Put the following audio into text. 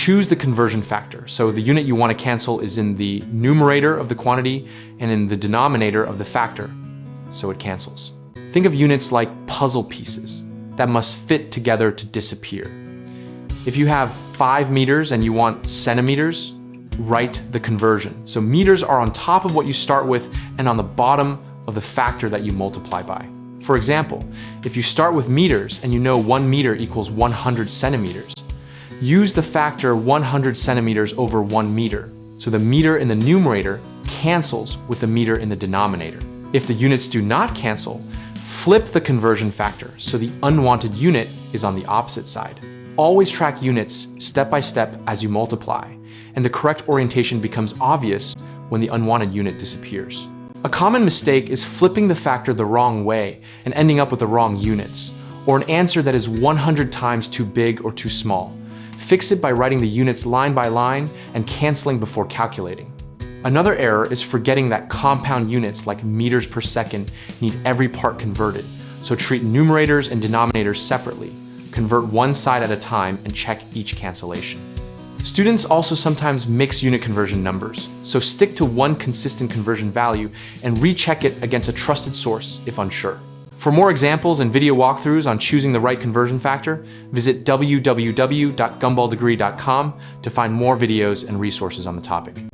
choose the conversion factor. So the unit you want to cancel is in the numerator of the quantity and in the denominator of the factor, so it cancels. Think of units like puzzle pieces that must fit together to disappear. If you have 5 meters and you want centimeters, write the conversion. So meters are on top of what you start with and on the bottom of the factor that you multiply by. For example, if you start with meters and you know 1 meter equals 100 centimeters, use the factor 100 centimeters over 1 meter. So the meter in the numerator cancels with the meter in the denominator. If the units do not cancel, flip the conversion factor so the unwanted unit is on the opposite side. Always track units step by step as you multiply, and the correct orientation becomes obvious when the unwanted unit disappears. A common mistake is flipping the factor the wrong way and ending up with the wrong units, or an answer that is 100 times too big or too small. Fix it by writing the units line by line and canceling before calculating. Another error is forgetting that compound units like meters per second need every part converted, so treat numerators and denominators separately. Convert one side at a time and check each cancellation. Students also sometimes mix unit conversion numbers, so stick to one consistent conversion value and recheck it against a trusted source if unsure. For more examples and video walkthroughs on choosing the right conversion factor, visit www.gumballdegree.com to find more videos and resources on the topic.